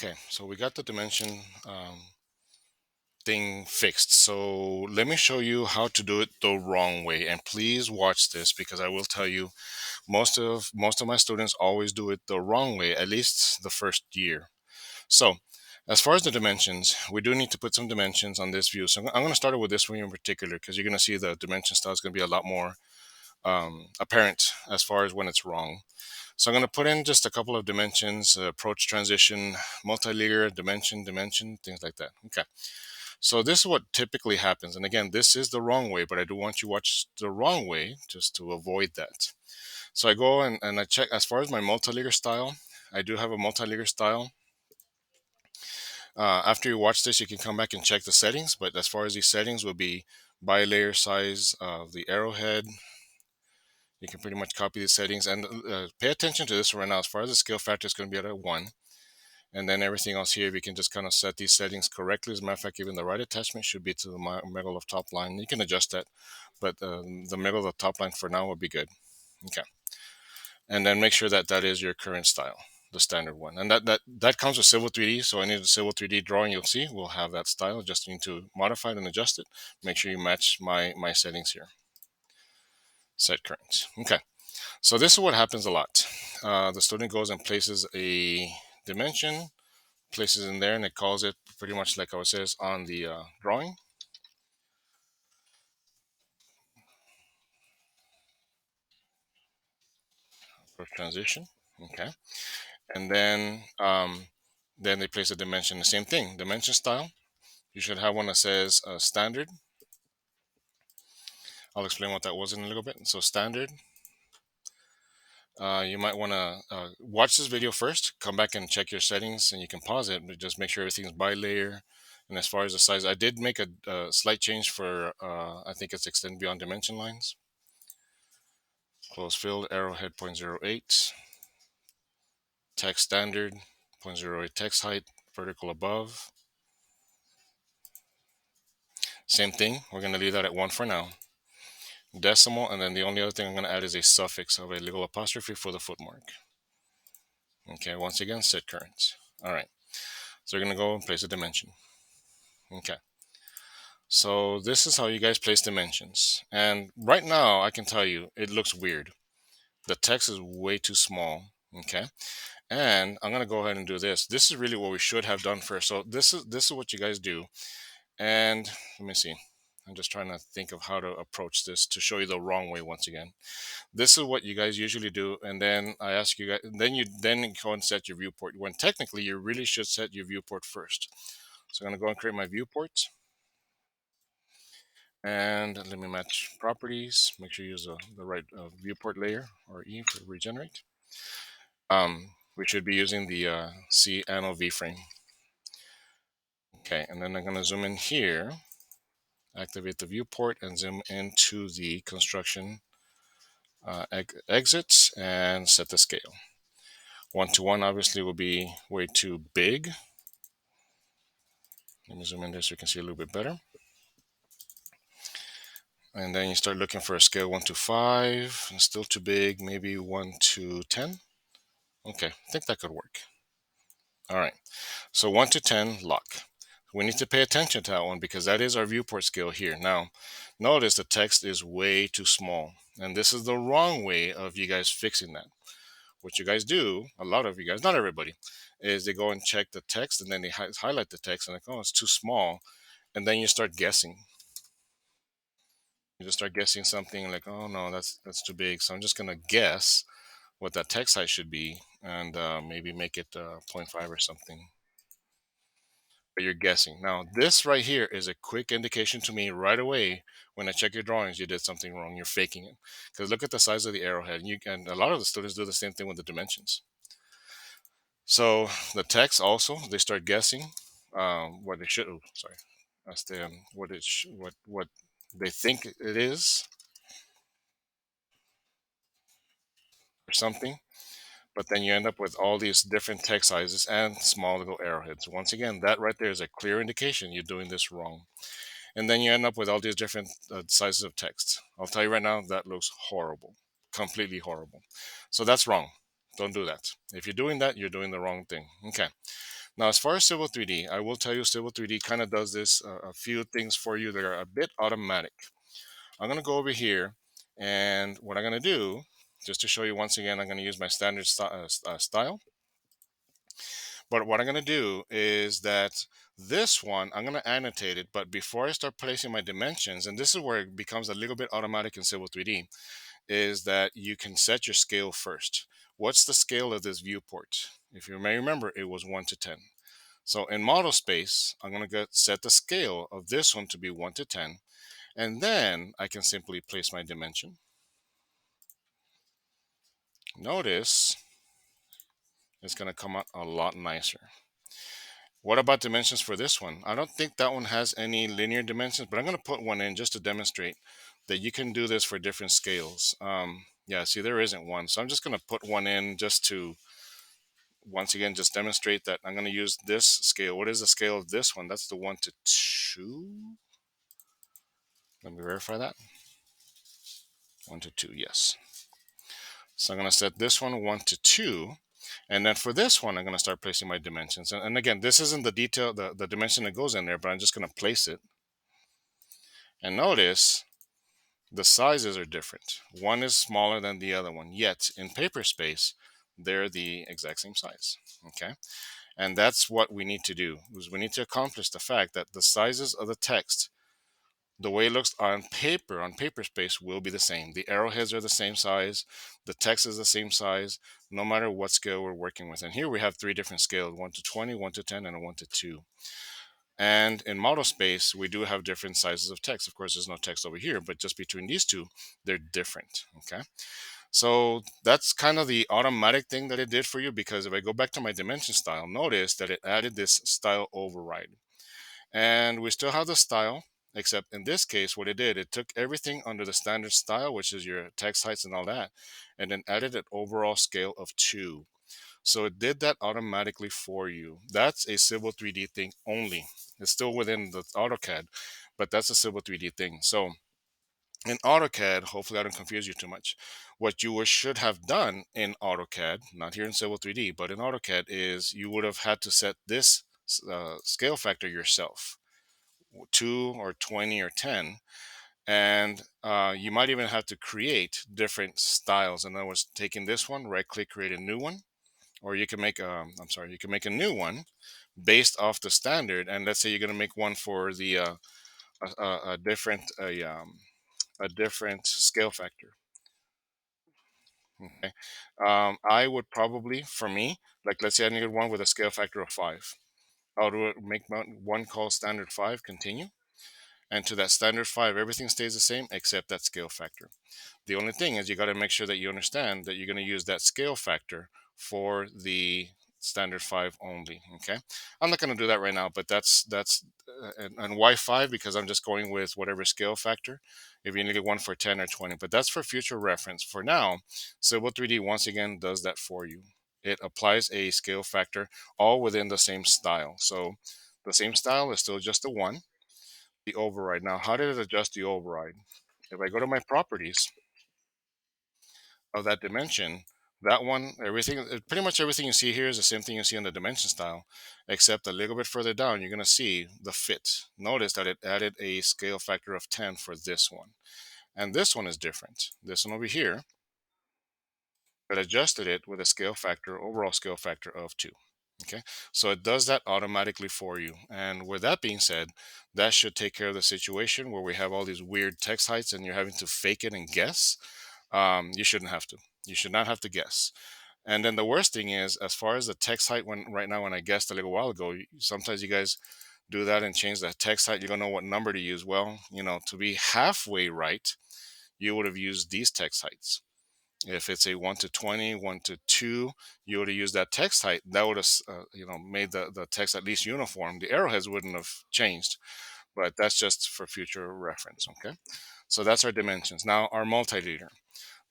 Okay, so we got the dimension thing fixed. So let me show you how to do it the wrong way. And please watch this because I will tell you most of my students always do it the wrong way, at least the first year. So as far as the dimensions, we do need to put some dimensions on this view. So I'm going to start it with this one in particular because you're going to see the dimension style is going to be a lot more apparent as far as when it's wrong. So I'm going to put in just a couple of dimensions, approach, transition, multi-leader, dimension, things like that. Okay. So this is what typically happens. And again, this is the wrong way, but I do want you to watch the wrong way just to avoid that. So I go and I check as far as my multi-leader style. I do have a multi-leader style. After you watch this, you can come back and check the settings. But as far as these settings will be by layer size of the arrowhead, you can pretty much copy the settings and pay attention to this right now. As far as the scale factor is going to be at 1. And then everything else here, we can just kind of set these settings correctly. As a matter of fact, even the right attachment should be to the middle of top line. You can adjust that, but the middle of the top line for now would be good. Okay. And then make sure that that is your current style, the standard one. And that comes with Civil 3D. So any of the Civil 3D drawing you'll see will have that style. Just need to modify it and adjust it. Make sure you match my settings here. Set current. Okay. So this is what happens a lot. The student goes and places a dimension, places in there, and it calls it pretty much like how it says on the drawing for transition. Okay. And then they place a dimension, the same thing, dimension style. You should have one that says standard. I'll explain what that was in a little bit. So standard, you might want to watch this video first, come back and check your settings, and you can pause it, but just make sure everything's by layer. And as far as the size, I did make a slight change for, I think it's extend beyond dimension lines. Close field, arrowhead 0.08, text standard, 0.08 text height, vertical above. Same thing, we're going to leave that at 1 for now. Decimal, and then the only other thing I'm going to add is a suffix of a little apostrophe for the footmark. Okay, once again, set current. All right, so we're going to go and place a dimension. Okay, so this is how you guys place dimensions. And right now, I can tell you, it looks weird. The text is way too small. Okay, and I'm going to go ahead and do this. This is really what we should have done first. So this is what you guys do. And let me see. I'm just trying to think of how to approach this to show you the wrong way once again. This is what you guys usually do, and then I ask you guys, then you go and set your viewport, when technically you really should set your viewport first. So I'm going to go and create my viewport, and let me match properties, make sure you use the right viewport layer, or E for regenerate. We should be using the C Anno V frame. Okay, and then I'm going to zoom in here, activate the viewport, and zoom into the construction exits and set the scale. 1:1 obviously will be way too big. Let me zoom in there so you can see a little bit better. And then you start looking for a scale 1:5, and still too big, maybe 1:10. Okay, I think that could work. All right, so 1:10 lock. We need to pay attention to that one because that is our viewport scale here. Now, notice the text is way too small, and this is the wrong way of you guys fixing that. What you guys do, a lot of you guys, not everybody, is they go and check the text and then they highlight the text and like, oh, it's too small. And then you start guessing. You just start guessing something like, oh no, that's too big. So I'm just gonna guess what that text size should be and maybe make it 0.5 or something. But you're guessing. Now this right here is a quick indication to me right away when I check your drawings, you did something wrong. You're faking it. Because look at the size of the arrowhead. And a lot of the students do the same thing with the dimensions. So the text also, they start guessing what they should. Oh, sorry, that's the what they think it is or something. But then you end up with all these different text sizes and small little arrowheads. Once again, that right there is a clear indication you're doing this wrong. And then you end up with all these different sizes of text. I'll tell you right now, that looks horrible, completely horrible. So that's wrong. Don't do that. If you're doing that, you're doing the wrong thing. Okay. Now, as far as Civil 3D, I will tell you Civil 3D kind of does this a few things for you that are a bit automatic. I'm going to go over here, and what I'm going to do, just to show you once again, I'm going to use my standard style. But what I'm going to do is that this one, I'm going to annotate it. But before I start placing my dimensions, and this is where it becomes a little bit automatic in Civil 3D, is that you can set your scale first. What's the scale of this viewport? If you may remember, it was 1 to 10. So in model space, I'm going to set the scale of this one to be 1 to 10. And then I can simply place my dimension. Notice it's going to come out a lot nicer. What about dimensions for this one? I don't think that one has any linear dimensions, but I'm going to put one in just to demonstrate that you can do this for different scales. Yeah, see, there isn't one. So I'm just going to put one in just to, once again, just demonstrate that I'm going to use this scale. What is the scale of this one? That's the 1 to 2. Let me verify that. 1 to 2, yes. So I'm going to set this one 1 to 2. And then for this one, I'm going to start placing my dimensions. And again, this isn't the detail, the dimension that goes in there, but I'm just going to place it. And notice the sizes are different. One is smaller than the other one, yet in paper space, they're the exact same size. Okay. And that's what we need to do, is we need to accomplish the fact that the sizes of the text, the way it looks on paper space, will be the same. The arrowheads are the same size. The text is the same size, no matter what scale we're working with. And here we have three different scales, 1 to 20, 1 to 10, and a 1 to 2. And in model space, we do have different sizes of text. Of course, there's no text over here, but just between these two, they're different. Okay. So that's kind of the automatic thing that it did for you, because if I go back to my dimension style, notice that it added this style override. And we still have the style, except in this case, what it did, it took everything under the standard style, which is your text heights and all that, and then added an overall scale of 2. So it did that automatically for you. That's a Civil 3D thing only. It's still within the AutoCAD, but that's a Civil 3D thing. So in AutoCAD, hopefully I don't confuse you too much. What you should have done in AutoCAD, not here in Civil 3D, but in AutoCAD, is you would have had to set this scale factor yourself, 2 or 20 or 10. And you might even have to create different styles. In other words, taking this one, right click, create a new one, or you can make you can make a new one based off the standard. And let's say you're going to make one for the a different a different scale factor. Okay. I would probably, for me, like let's say I needed one with a scale factor of 5. I would make one called standard 5, continue. And to that standard 5, everything stays the same except that scale factor. The only thing is you got to make sure that you understand that you're going to use that scale factor for the standard 5 only. Okay. I'm not going to do that right now, but and why 5? Because I'm just going with whatever scale factor. If you need one for 10 or 20, but that's for future reference. For now, Civil 3D once again does that for you. It applies a scale factor all within the same style. So the same style is still just a 1. The override. Now, how did it adjust the override? If I go to my properties of that dimension, that one, everything, pretty much everything you see here is the same thing you see in the dimension style, except a little bit further down, you're going to see the fit. Notice that it added a scale factor of 10 for this one. And this one is different. This one over here, it adjusted it with a scale factor, overall scale factor of 2. Okay, so it does that automatically for you. And with that being said, that should take care of the situation where we have all these weird text heights and you're having to fake it and guess. You shouldn't have to. You should not have to guess. And then the worst thing is, as far as the text height, when right now, when I guessed a little while ago, sometimes you guys do that and change the text height. You don't know what number to use. Well, to be halfway right, you would have used these text heights. If it's a 1 to 20, 1 to 2, you would have used that text height. That would have, made the text at least uniform. The arrowheads wouldn't have changed, but that's just for future reference. Okay. So that's our dimensions. Now our multileader.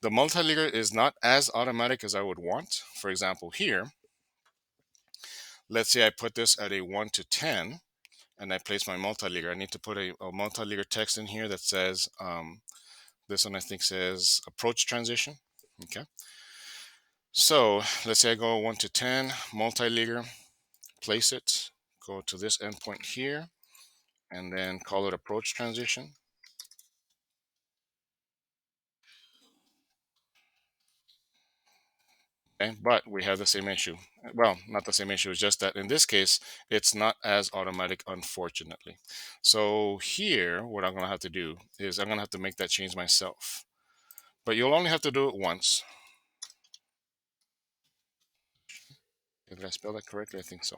The multileader is not as automatic as I would want. For example, here, let's say I put this at a 1 to 10 and I place my multileader. I need to put a multileader text in here that says, this one I think says approach transition. Okay. So let's say I go 1 to 10, multileader, place it, go to this endpoint here, and then call it approach transition. Okay, but we have the same issue. Well, not the same issue, it's just that in this case, it's not as automatic, unfortunately. So here, what I'm gonna have to do is I'm gonna have to make that change myself. But you'll only have to do it once. Did I spell that correctly? I think so.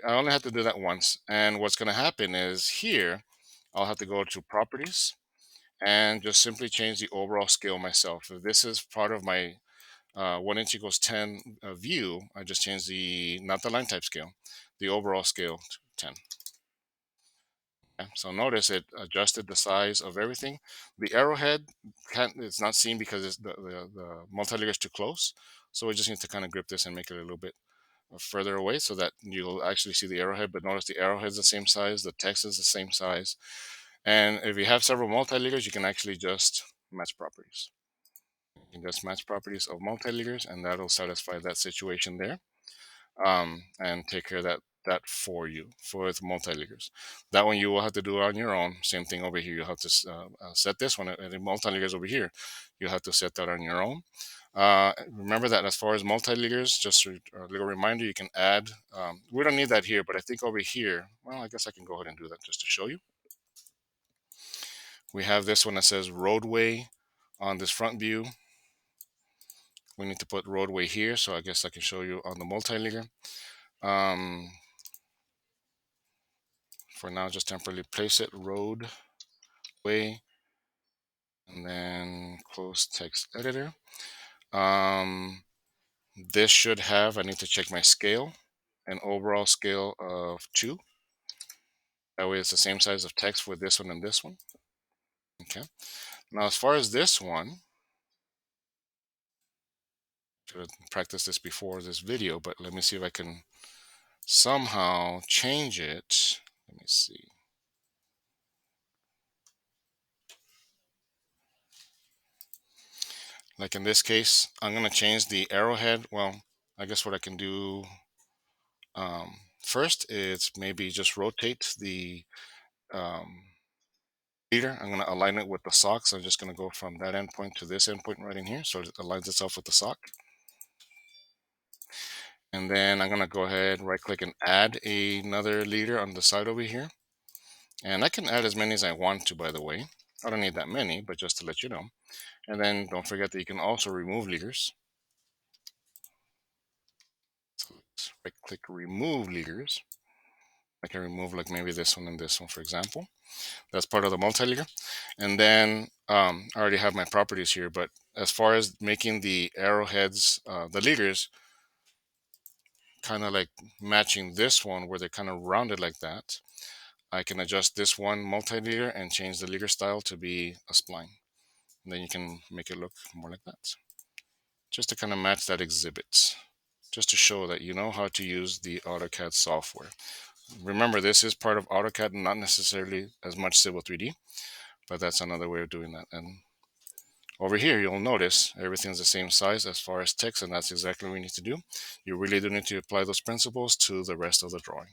I only have to do that once. And what's gonna happen is here, I'll have to go to properties and just simply change the overall scale myself. If this is part of my 1 inch equals 10 view, I just change the, not the line type scale, the overall scale to 10. Okay, so notice it adjusted the size of everything. The arrowhead it's not seen because it's the multi-layer is too close. So we just need to kind of grip this and make it a little bit further away so that you'll actually see the arrowhead. But notice the arrowhead is the same size, the text is the same size. And if you have several multi-layers, you can actually just match properties. You can just match properties of multi-layers, and that'll satisfy that situation there, and take care of that for you for the multi-layers. That one you will have to do on your own. Same thing over here. You have to set this one, and the multi-layers over here, you have to set that on your own. Remember that as far as multi-layers, just a little reminder, you can add, we don't need that here, but I think over here, well, I guess I can go ahead and do that just to show you. We have this one that says roadway on this front view. We need to put roadway here, so I guess I can show you on the multi-layer. For now, just temporarily place it roadway, and then close text editor. This should have, I need to check my scale, an overall scale of 2. That way it's the same size of text for this one and this one. Okay. Now, as far as this one, should have practiced this before this video, but let me see if I can somehow change it. Let me see. Like in this case, I'm going to change the arrowhead. Well, I guess what I can do first is maybe just rotate the leader. I'm going to align it with the sock. So I'm just going to go from that endpoint to this endpoint right in here. So it aligns itself with the sock. And then I'm going to go ahead, right click and add another leader on the side over here. And I can add as many as I want to, by the way. I don't need that many, but just to let you know. And then don't forget that you can also remove leaders. So let's right click remove leaders. I can remove like maybe this one and this one, for example. That's part of the multi-layer. And then I already have my properties here, but as far as making the arrowheads, the leaders, kind of like matching this one where they're kind of rounded like that, I can adjust this one multi-layer and change the leader style to be a spline. And then you can make it look more like that. Just to kind of match that exhibit. Just to show that you know how to use the AutoCAD software. Remember, this is part of AutoCAD, not necessarily as much Civil 3D, but that's another way of doing that. And over here, you'll notice everything's the same size as far as text, and that's exactly what we need to do. You really do need to apply those principles to the rest of the drawing.